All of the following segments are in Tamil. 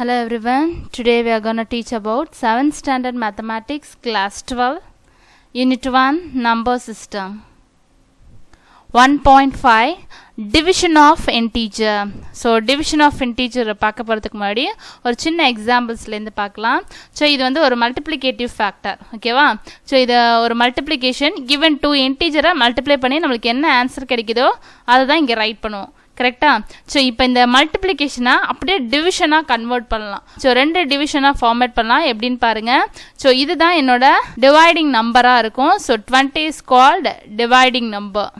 Hello everyone, today we are going to teach about 7th standard mathematics class 12 unit 1 number system 1.5 division of integer. So division of integer பார்க்க போறதுக்கு முன்னாடி ஒரு சின்ன எக்ஸாம்பிள்ஸ்ல இருந்து பார்க்கலாம். சோ இது வந்து ஒரு மல்டிப்ளிகேட்டிவ் ஃபேக்டர், ஓகேவா? சோ இது ஒரு multiplication given two integer multiply பண்ணி நமக்கு என்ன ஆன்சர் கிடைக்குதோ அதை தான் இங்க ரைட் பண்ணுவோம், கரெக்டா? ஸோ இப்போ இந்த மல்டிப்ளிகேஷனை அப்படியே டிவிஷனாக கன்வெர்ட் பண்ணலாம். ஸோ ரெண்டு டிவிஷனாக ஃபார்மேட் பண்ணலாம். எப்படின்னு பாருங்க. ஸோ இதுதான் என்னோட டிவைடிங் நம்பராக இருக்கும். So 20 is called dividing number.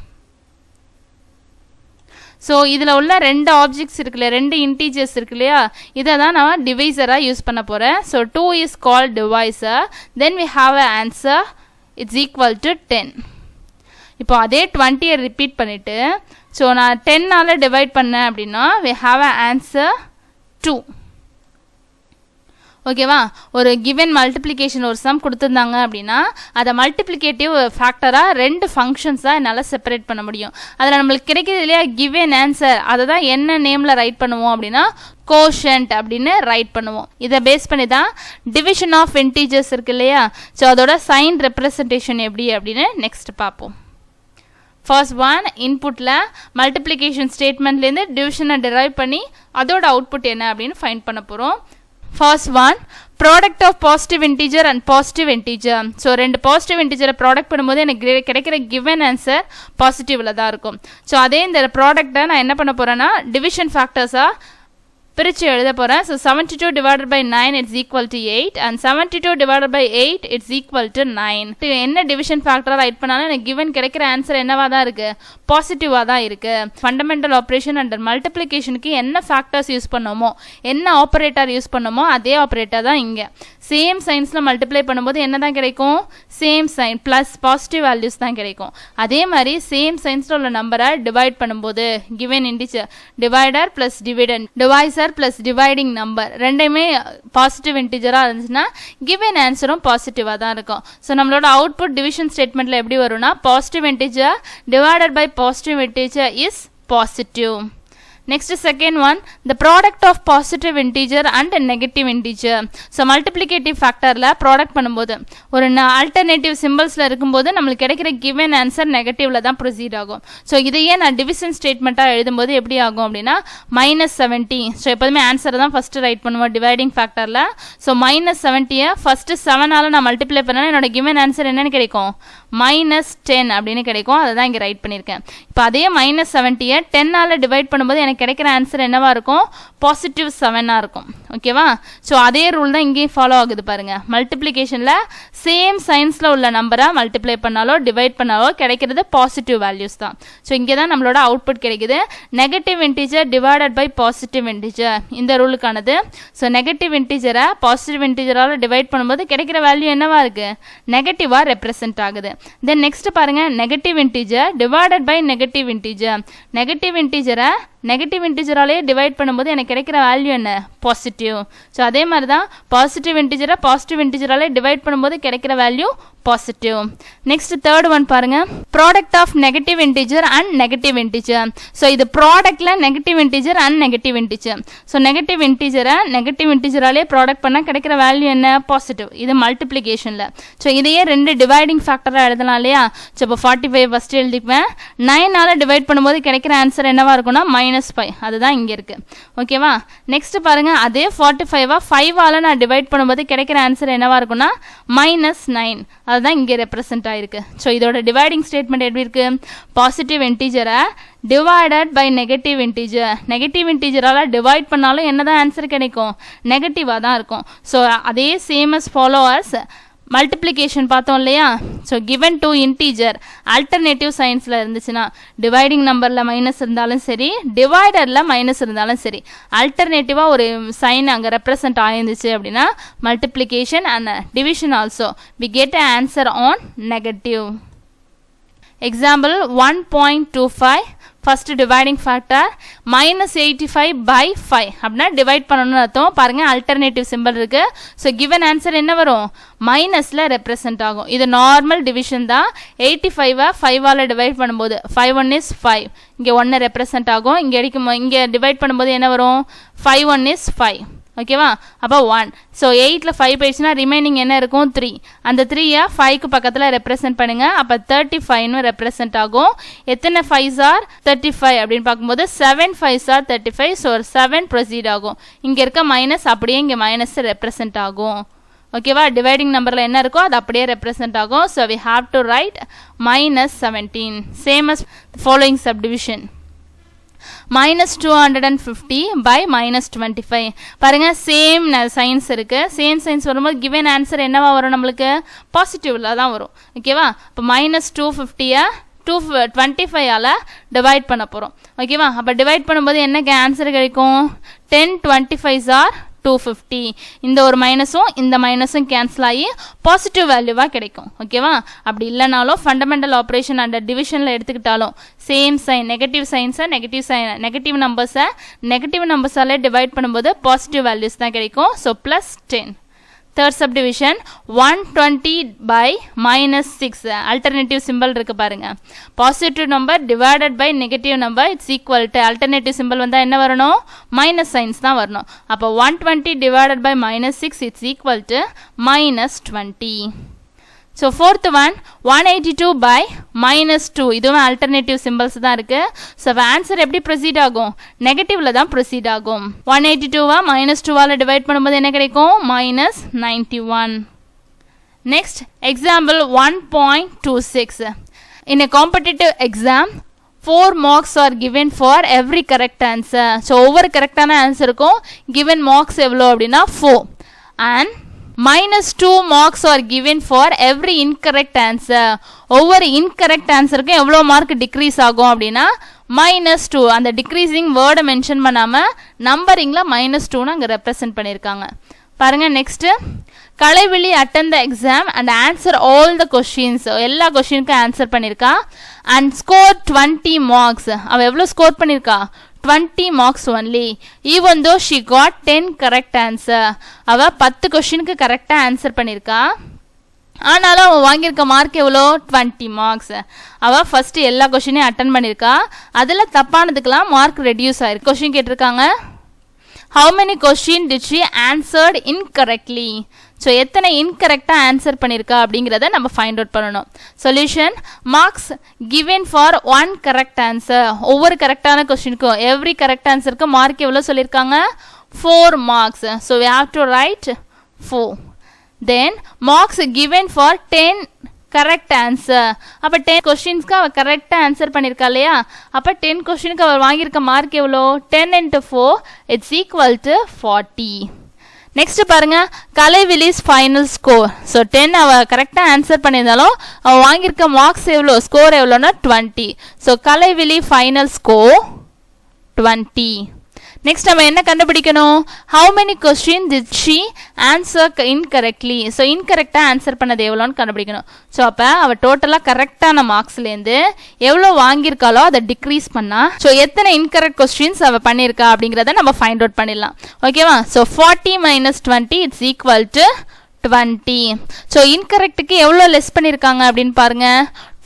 So இதில் உள்ள ரெண்டு ஆப்ஜெக்ட்ஸ் இருக்குல்ல, ரெண்டு இன்டீஜர்ஸ் இருக்கு இல்லையா, இதை தான் நான் டிவைசராக யூஸ் பண்ண போகிறேன். So 2 is called divisor. Then we have a answer it's equal to 10. இப்போ அதே 20 ரிப்பீட் பண்ணிவிட்டு ஸோ நான் 10ஆல் டிவைட் பண்ணேன் அப்படின்னா we have an answer 2. ஓகேவா? ஒரு கிவன் மல்டிப்ளிகேஷன் ஒரு சம் கொடுத்துருந்தாங்க அப்படின்னா அதை மல்டிப்ளிகேட்டிவ் ஃபேக்டராக ரெண்டு ஃபங்க்ஷன்ஸாக என்னால் செப்பரேட் பண்ண முடியும். அதில் நம்மளுக்கு கிடைக்கிது இல்லையா கிவன் ஆன்சர், அதை தான் என்ன நேமில் ரைட் பண்ணுவோம் அப்படின்னா கோஷன்ட் அப்படின்னு ரைட் பண்ணுவோம். இதை பேஸ் பண்ணி தான் டிவிஷன் ஆஃப் இன்டீஜர்ஸ் இருக்கு இல்லையா, ஸோ அதோட சைன் ரெப்ரசன்டேஷன் எப்படி அப்படின்னு நெக்ஸ்ட் பார்ப்போம். ஃபர்ஸ்ட் ஒன், இன்புட்டில் மல்டிப்ளிகேஷன் ஸ்டேட்மெண்ட்லேருந்து டிவிஷனை டிரைவ் பண்ணி அதோட அவுட்புட் என்ன அப்படின்னு ஃபைண்ட் பண்ண போகிறோம். First one, product of positive integer and positive integer. So ரெண்டு பாசிட்டிவ் இன்டீஜரை ப்ராடக்ட் பண்ணும்போது எனக்கு கிடைக்கிற கிவன் ஆன்சர் பாசிட்டிவில் தான் இருக்கும். ஸோ அதே இந்த ப்ராடக்டை நான் என்ன பண்ண போகிறேன்னா டிவிஷன் ஃபேக்டர்ஸாக பிரித்து எழுத போகிறேன். So 72 divided by 9 it's equal to 8 and 72 divided by 8 it's equal to 9. என்ன டிவிஷன் ஃபேக்டராக ரைட் பண்ணாலும் எனக்கு கிவன் கிடைக்கிற ஆன்சர் என்னவா தான் இருக்குது, பாசிட்டிவாக தான் இருக்குது. ஃபண்டமெண்டல் ஆப்ரேஷன் அண்ட் மல்டிப்ளிகேஷனுக்கு என்ன ஃபேக்டர்ஸ் யூஸ் பண்ணோமோ, என்ன ஆப்ரேட்டர் யூஸ் பண்ணோமோ அதே ஆப்ரேட்டர் தான் இங்கே. சேம் சைன்ஸில் மல்டிப்ளை பண்ணும்போது என்ன தான் கிடைக்கும், same sign plus positive values தான் கிடைக்கும். அதே மாதிரி சேம் சைன்ஸில் உள்ள நம்பரை டிவைட் பண்ணும்போது given integer divider plus dividend divisor plus dividing number ரெண்டையுமே பாசிட்டிவ் இன்டிஜராக இருந்துச்சுன்னா கிவன் ஆன்சரும் பாசிட்டிவாக தான் இருக்கும். ஸோ நம்மளோட அவுட்புட் டிவிஷன் ஸ்டேட்மெண்ட்டில் எப்படி வரும்னா positive integer divided by positive integer is positive. Next second one, the product of positive integer and negative integer. So multiplicative factorல ப்ராடக்ட் பண்ணும்போது ஒரு ஆல்டர்னேட்டிவ் சிம்பிள்ஸில் இருக்கும்போது நம்மளுக்கு கிடைக்கிற கிவன் ஆன்சர் நெகட்டிவ்ல தான் ப்ரொசீட் ஆகும். ஸோ இதையே நான் டிவிஷன் ஸ்டேட்மெண்ட்டாக எழுதும்போது எப்படி ஆகும் அப்படின்னா -70. ஸோ எப்போதுமே ஆன்சரை தான் ஃபஸ்ட்டு ரைட் பண்ணுவோம் டிவைடிங் ஃபேக்டரில். ஸோ -70 ஃபஸ்ட்டு 7ஆல் நான் மல்டிப்ளை பண்ணேன்னா என்னோட கிவன் ஆன்சர் என்னென்னு கிடைக்கும், -10 அப்படின்னு கிடைக்கும். அதை தான் இங்கே ரைட் பண்ணியிருக்கேன். இப்போ அதே -70 10ஆல் டிவைட் பண்ணும்போது எனக்கு கிடைக்கிற ஆன்சர் என்னவா இருக்கும், பாசிட்டிவ் 7ஆக இருக்கும். ஓகேவா? ஸோ அதே ரூல் தான் இங்கேயும் ஃபாலோ ஆகுது பாருங்க. மல்டிப்ளிகேஷனில் சேம் சைன்ஸில் உள்ள நம்பரை மல்டிப்ளை பண்ணாலோ டிவைட் பண்ணாலோ கிடைக்கிறது பாசிட்டிவ் வேல்யூஸ் தான். ஸோ இங்கே தான் நம்மளோட அவுட்புட் கிடைக்குது. Negative integer divided by positive integer இந்த ரூலுக்கானது. ஸோ நெகட்டிவ் இன்டீஜரை பாசிட்டிவ் இன்டீஜரால் டிவைட் பண்ணும்போது கிடைக்கிற வேல்யூ என்னவா இருக்கு, நெகட்டிவாக ரெப்ரசென்ட் ஆகுது. தென் நெக்ஸ்ட் பாருங்க, negative integer divided by negative integer. Negative இன்டீஜரை நெகட்டிவ் இன்டீஜராலே டிவைட் பண்ணும்போது எனக்கு கிடைக்கிற வேல்யூ என்ன, பாசிட்டிவ். ஸோ அதே மாதிரி தான் பாசிட்டிவ் இன்டீஜரை பாசிட்டிவ் இன்டீஜராலே டிவைட் பண்ணும்போது கிடைக்கிற value positive. Next third one பாருங்க, product of negative integer and negative integer. So இது ப்ராடக்ட்ல negative integer and negative integer. So negative இன்டீஜரை நெகட்டிவ் இன்டீஜராலே ப்ராடக்ட் பண்ணால் கிடைக்கிற வேல்யூ என்ன, பாசிட்டிவ். இது மல்டிப்ளிகேஷனில். ஸோ இதையே ரெண்டு டிவைடிங் ஃபேக்டராக எழுதலாம் இல்லையா. ஸோ இப்போ 45 ஃபஸ்ட்டு எழுதிக்குவேன். 9ஆல் டிவைட் பண்ணும்போது கிடைக்கிற ஆன்சர் என்னவா இருக்கும்னா -5. அதுதான் இங்கே இருக்கு. ஓகேவா? நெக்ஸ்ட் பாருங்க, அதே 45 5ஆல் நான் டிவைட் பண்ணும்போது கிடைக்கிற ஆன்சர் என்னவா இருக்கும்னா -9. அதுதான் இங்கே ரெப்ரசென்ட் ஆயிருக்கு. ஸோ இதோட டிவைடிங் ஸ்டேட்மெண்ட் எப்படி இருக்கு, பாசிட்டிவ் இன்டீஜரை divided by negative integer. Negative இன்டீஜரால் டிவைட் பண்ணாலும் என்னதான் ஆன்சர் கிடைக்கும், நெகட்டிவாக தான் இருக்கும். ஸோ அதே சேம் அஸ் ஃபாலோவர்ஸ் மல்டிப்ளிகேஷன் பார்த்தோம் இல்லையா. So given two integer alternative சைன்ஸில் இருந்துச்சுன்னா டிவைடிங் நம்பரில் மைனஸ் இருந்தாலும் சரி டிவைடரில் மைனஸ் இருந்தாலும் சரி ஆல்டர்னேட்டிவாக ஒரு சைன் அங்கே ரெப்ரசன்ட் ஆயிருந்துச்சு அப்படின்னா multiplication and division also we get a answer on negative. Example 1.25 first dividing factor -85 by 5 அப்படின்னா டிவைட் பண்ணணும்னு அர்த்தம். பாருங்க அல்டர்னேட்டிவ் சிம்பிள் இருக்கு. ஸோ கிவன் ஆன்சர் என்ன வரும், மைனஸில் ரெப்ரசென்ட் ஆகும். இது நார்மல் டிவிஷன் தான். 85 5ஆல் டிவைட் பண்ணும்போது 5 1 is 5, இங்கே 1 ரெப்ரசென்ட் ஆகும். இங்கே டிவைட் பண்ணும்போது என்ன வரும், 5 1 is 5. ஓகேவா? அப்போ 1. ஸோ 8ல் 5 போயிடுச்சுன்னா ரிமைனிங் என்ன இருக்கும்? 3. அந்த 3யை 5க்கு பக்கத்தில் ரெப்ரசென்ட் பண்ணுங்க. அப்போ 35ன்னு ரெப்ரசென்ட் ஆகும். எத்தனை 5s ஆர் 35 அப்படின்னு பார்க்கும்போது 7 5s ஆர் 35. ஸோ 7 ப்ரொசீட் ஆகும். இங்கே இருக்க மைனஸ் அப்படியே இங்கே மைனஸ் ரெப்ரசென்ட் ஆகும். ஓகேவா? டிவைடிங் நம்பரில் என்ன இருக்கோ அது அப்படியே ரெப்ரசென்ட் ஆகும். So we have to write -17. Same as following subdivision. -250 by -25. பாருங்க சேம் சைன்ஸ் இருக்கு. சேம் சைன்ஸ் வரும்போது கிவன் ஆன்சர் என்னவா வரும்? நம்மளுக்கு பாசிட்டிவ்ல தான் வரும். ஓகேவா? இப்போ -250 225ஆல் டிவைட் பண்ண போகிறோம். ஓகேவா? அப்போ டிவைட் பண்ணும்போது என்ன ஆன்சர் கிடைக்கும்? 10 25s ஆர் 250. இந்த ஒரு மைனஸும் இந்த மைனஸும் கேன்சல் ஆகி பாசிட்டிவ் வேல்யூவாக கிடைக்கும். ஓகேவா? அப்படி இல்லைனாலும் ஃபண்டமெண்டல் ஆப்ரேஷன் அண்ட் டிவிஷனில் எடுத்துக்கிட்டாலும் சேம் சைன் நெகட்டிவ் சைன்ஸை நெகட்டிவ் நம்பர்ஸாலே டிவைட் பண்ணும்போது பாசிட்டிவ் வேல்யூஸ் தான் கிடைக்கும். So +10. Third subdivision 120 by -6. Alternative simple இருக்கு பாருங்க. Positive number divided by negative number it's equal to alternative simple வந்தால் என்ன வரணும்? மைனஸ் சைன்ஸ் தான் வரணும். அப்போ 120 divided by -6 it's equal to -20. So fourth one 182 by -2. இதுவும் அல்டர்னேட்டிவ் சிம்பிள்ஸ் தான் இருக்கு. ஸோ ஆன்சர் எப்படி ப்ரொசீட் ஆகும்? நெகட்டிவ்ல தான் ப்ரொசீட் ஆகும். 182-வா -2ஆல் டிவைட் பண்ணும்போது என்ன கிடைக்கும்? -91. Next example 1.26. In a competitive exam 4 marks are given for every correct answer. So ஒவ்வொரு கரெக்டான ஆன்சருக்கும் given marks எவ்வளோ அப்படின்னா 4. and -2 marks are given for every incorrect answer. ஒவ்வொரு இன்கரெக்ட் ஆன்சருக்கும் எவ்வளோ மார்க் டிக்ரீஸ் ஆகும் அப்படின்னா -2. அந்த டிக்ரீசிங் வேர்டை மென்ஷன் பண்ணாமல் நம்பரிங்கில் -2ன்னு அங்கே ரெப்ரசென்ட் பண்ணியிருக்காங்க. பாருங்க next Kalaivizhi attend the exam and answer all the questions. எல்லா கொஷினுக்கும் ஆன்சர் பண்ணியிருக்கா. And score 20 marks. அவள் எவ்வளோ ஸ்கோர் பண்ணியிருக்கா? 20 marks only. Even though she got 10 correct answer. அவ 10 கொஸ்டினுக்கு கரெக்டாக ஆன்சர் பண்ணியிருக்கா. ஆனாலும் அவள் வாங்கியிருக்க மார்க் எவ்வளோ? 20 மார்க்ஸ். அவள் ஃபஸ்ட்டு எல்லா கொஷினையும் அட்டன் பண்ணியிருக்கா. அதில் தப்பானதுக்கெல்லாம் மார்க் ரெடியூஸ் ஆயிருக்கு. கொஷின் கேட்டிருக்காங்க, how many question did she answered incorrectly? So எத்தனை இன்கரெக்டாக ஆன்சர் பண்ணியிருக்கா அப்படிங்கிறத நம்ம ஃபைண்ட் அவுட் பண்ணணும். Solution marks given for 1 correct answer. ஒவ்வொரு கரெக்டான கொஸ்டினுக்கும் எவ்ரி கரெக்ட் ஆன்சருக்கு மார்க் எவ்வளோ சொல்லியிருக்காங்க? 4 marks. So we have to write 4. Then marks given for 10 correct answer. அப்போ 10 கொஸ்டின்ஸ்க்கு அவள் கரெக்டாக ஆன்சர் பண்ணியிருக்கா இல்லையா? அப்போ 10 கொஸ்டினுக்கு அவள் வாங்கியிருக்க மார்க் எவ்வளோ? 10 into 4 it's equal to 40. Next பாருங்க கலைவிழிஸ் ஃபைனல் ஸ்கோர். ஸோ 10 அவள் கரெக்டாக ஆன்சர் பண்ணியிருந்தாலும் அவள் வாங்கியிருக்க மார்க்ஸ் எவ்வளோ? ஸ்கோர் எவ்வளோன்னா 20. So Kalaivizhi final score 20. Next நம்ம என்ன கண்டுபிடிக்கணும்? how many questions did she answer incorrectly? So இன்கரெக்டாக ஆன்சர் பண்ணது எவ்வளோன்னு கண்டுபிடிக்கணும். ஸோ அப்போ அவள் டோட்டலாக கரெக்டான மார்க்ஸ்லேருந்து எவ்வளோ வாங்கியிருக்காளோ அதை டிக்ரீஸ் பண்ணா ஸோ எத்தனை இன்கரெக்ட் கொஸ்டின்ஸ் அவள் பண்ணியிருக்கா அப்படிங்கிறத நம்ம ஃபைண்ட் அவுட் பண்ணிடலாம். ஓகேவா? So 40 - 20 it's equal to 20. So இன்கரெக்டுக்கு எவ்வளோ லெஸ் பண்ணியிருக்காங்க அப்படின்னு பாருங்க.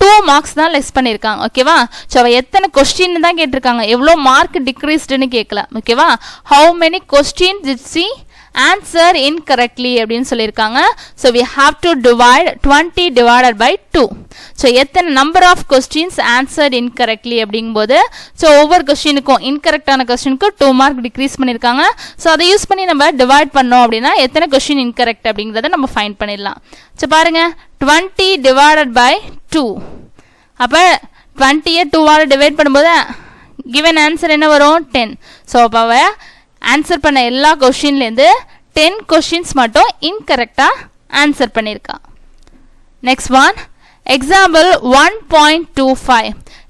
2 மார்க்ஸ் தான் லெஸ் பண்ணியிருக்காங்க. ஓகேவா? ஸோ அவள் எத்தனை கொஸ்டின் தான் கேட்டிருக்காங்க, எவ்வளோ மார்க் டிக்ரீஸ்டுன்னு கேட்கல. ஓகேவா? how many questions did she answer incorrectly அப்படின்னு சொல்லியிருக்காங்க. So we have to divide 20 divided by 2. So எத்தனை number of questions answered incorrectly அப்படிங்கும்போது ஸோ ஒவ்வொரு கொஸ்டினுக்கும் இன்கரெக்டான கொஸ்டினுக்கும் 2 மார்க் டிக்ரீஸ் பண்ணியிருக்காங்க. ஸோ அதை யூஸ் பண்ணி நம்ம டிவைட் பண்ணோம் அப்படின்னா எத்தனை கொஸ்டின் இன்கரெக்ட் அப்படிங்கிறத நம்ம ஃபைண்ட் பண்ணிடலாம். ஸோ பாருங்க 20 divided by 2. அப்போ 20-ஐ 2ஆல் டிவைட் பண்ணும்போது கிவன் ஆன்சர் என்ன வரும்? 10. ஸோ அப்போ அவள் ஆன்சர் பண்ண எல்லா கொஸ்டின்லேருந்து 10 கொஸ்டின்ஸ் மட்டும் இன்கரெக்டாக ஆன்சர் பண்ணியிருக்கா. Next one example 1.25.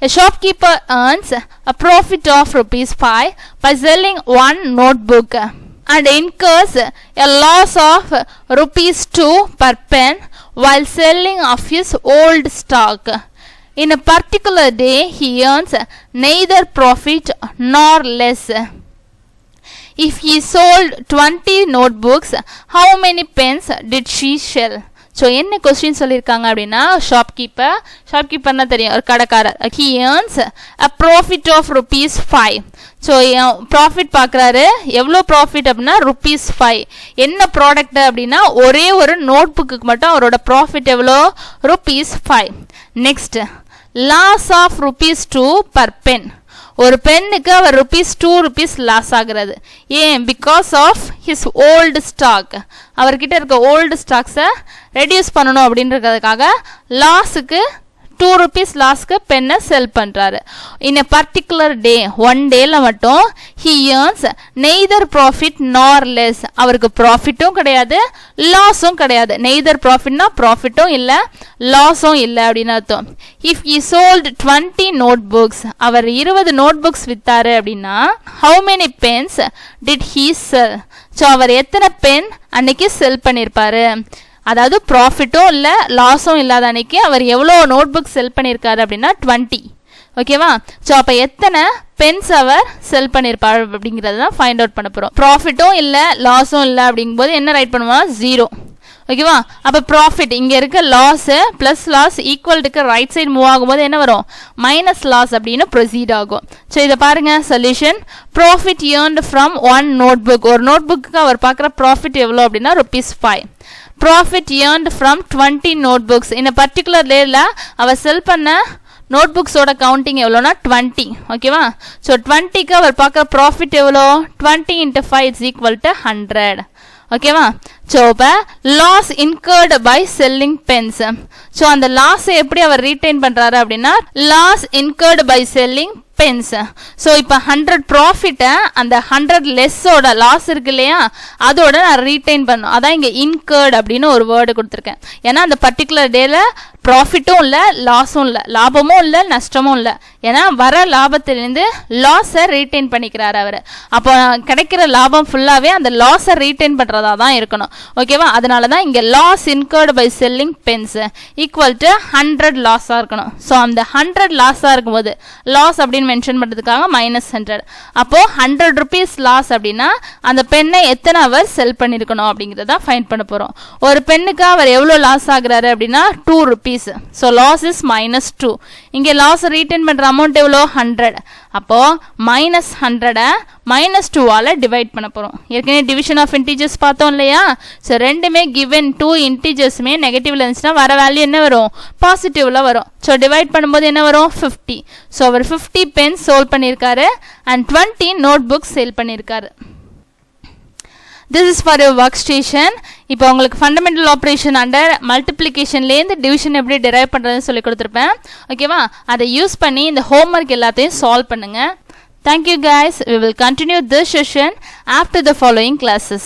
A shopkeeper earns a profit of ₹5 by selling 1 notebook and incurs a loss of ₹2 per pen while selling of his old stock. In a particular day, he earns neither profit nor less. If he sold 20 notebooks, how many pens did she sell? So என்ன கொஸ்டின் சொல்லியிருக்காங்க அப்படின்னா ஷாப்கீப்பர்னா தெரியும், ஒரு கடைக்காரர். he earns a profit of ₹5. So profit பார்க்குறாரு. எவ்வளோ ப்ராஃபிட் அப்படின்னா ₹5. என்ன ப்ராடக்ட் அப்படின்னா ஒரே ஒரு நோட் புக்கு மட்டும் அவரோட ப்ராஃபிட் எவ்வளோ? ₹5. Next loss of ₹2 per pen. ஒரு பென்னுக்கு அவர் ₹2 லாஸ் ஆகுறது. ஏன்? Because of his old stock. அவர்கிட்ட இருக்க ஓல்டு ஸ்டாக்ஸை ரெடியூஸ் பண்ணணும் அப்படின்றதுக்காக லாஸுக்கு ₹2 லாஸ்க்கு பென்னை செல் பண்ணுறாரு. இன் எ பர்டிகுலர் டே, ஒன் டேல மட்டும் he earns neither profit nor less. அவருக்கு ப்ராஃபிட்டும் கிடையாது, லாஸும் கிடையாது. நெய்தர் ப்ராஃபிட்னா ப்ராஃபிட்டும் இல்லை, லாஸும் இல்லை அப்படின்னு அர்த்தம். if he sold 20 notebooks, அவர் 20 நோட்புக்ஸ் வித்தாரு அப்படின்னா how many pens did he sell? So அவர் எத்தனை பென் அன்னைக்கு செல் பண்ணியிருப்பாரு? அதாவது ப்ராஃபிட்டும் இல்லை லாஸும் இல்லாத அன்னைக்கு அவர் எவ்வளோ நோட் புக் செல் பண்ணியிருக்காரு அப்படின்னா 20. ஓகேவா? ஸோ அப்போ எத்தனை பென்ஸ் அவர் செல் பண்ணியிருப்பார் அப்படிங்கிறது தான் ஃபைண்ட் அவுட் பண்ண போகிறோம். ப்ராஃபிட்டும் இல்லை லாஸும் இல்லை அப்படிங்கும்போது என்ன ரைட் பண்ணுவோம்? 0. ஓகேவா? அப்போ ப்ராஃபிட் இங்கே இருக்க லாஸு ப்ளஸ் லாஸ் ஈக்குவல்ட்டுக்கு ரைட் சைடு மூவ் ஆகும்போது என்ன வரும்? மைனஸ் லாஸ் அப்படின்னு ப்ரொசீட் ஆகும். ஸோ இதை பாருங்கள் solution. Profit earned from one notebook. ஒரு நோட் புக்கு அவர் பார்க்குற ப்ராஃபிட் எவ்வளோ அப்படின்னா ₹5. Profit earned from 20 notebooks. In a particular day அவர் செல் பண்ண நோட்புக்ஸோட கவுண்டிங் எவ்வளோனா 20. ஓகேவா? ஸோ 20க்கு அவர் பார்க்குற ப்ராஃபிட் எவ்வளோ? 20 × 5 = 100. ஓகேவா? ஸோ இப்போ loss incurred by selling pens. So அந்த லாஸை எப்படி அவர் ரீட்டைன் பண்ணுறாரு அப்படின்னா loss incurred by selling pens. So இப்போ 100 ப்ராஃபிட்டை அந்த 100 லெஸ்ஸோட லாஸ் இருக்கு இல்லையா, அதோட நான் ரீட்டைன் பண்ணும். அதான் இங்கே இன்கர்டு அப்படின்னு ஒரு வேர்டு கொடுத்துருக்கேன். ஏன்னா அந்த பர்டிகுலர் டேல ப்ராஃபிட்டும் இல்லை லாஸும் இல்லை, லாபமும் இல்லை நஷ்டமும் இல்லை. ஏன்னா வர லாபத்திலேருந்து லாஸை ரீட்டைன் பண்ணிக்கிறார் அவர். அப்போ கிடைக்கிற லாபம் ஃபுல்லாகவே அந்த லாஸை ரீட்டைன் பண்ணுறதா தான் இருக்கணும். ஓகேவா? அதனால தான் இங்கே loss incurred by selling pens = 100 லாஸாக இருக்கணும். ஸோ அந்த 100 லாஸாக இருக்கும்போது லாஸ் அப்படின்னு மென்ஷன் பண்ணுறதுக்காக -100. அப்போது ₹100 லாஸ் அப்படின்னா அந்த பெண்ணை எத்தனை அவர் செல் பண்ணியிருக்கணும் அப்படிங்கிறத ஃபைண்ட் பண்ண போகிறோம். ஒரு பெண்ணுக்கு அவர் எவ்வளோ லாஸ் ஆகுறாரு அப்படின்னா ₹2. So loss is -2. இங்கே லாஸ் ரீட்டைன் பண்ணுற அமௌண்ட் எவ்வளோ? 100. அப்போது -100 -2ஆல் டிவைட் பண்ண போகிறோம். ஏற்கனவே டிவிஷன் ஆஃப் இன்டீஜர்ஸ் பார்த்தோம் இல்லையா? ஸோ ரெண்டுமே கிவன் 2 இன்டீஜர்ஸுமே நெகட்டிவ்ல இருந்துச்சுன்னா வர வேல்யூ என்ன வரும்? பாசிட்டிவ்ல வரும். ஸோ டிவைட் பண்ணும்போது என்ன வரும்? 50. ஸோ அவர் 50 பென்ஸ் சோல் பண்ணியிருக்காரு அண்ட் 20 நோட் புக்ஸ் சேல் பண்ணியிருக்காரு. This is for your workstation. இப்போ உங்களுக்கு ஃபண்டமெண்டல் ஆப்ரேஷன் அண்டர் மல்டிப்ளிகேஷன்லேருந்து டிவிஷன் எப்படி டிரைவ் பண்ணுறதுன்னு சொல்லி கொடுத்துருப்பேன். ஓகேவா? அதை யூஸ் பண்ணி இந்த ஹோம்ஒர்க் எல்லாத்தையும் சால்வ் பண்ணுங்கள். Thank you guys. We will continue this session after the following classes.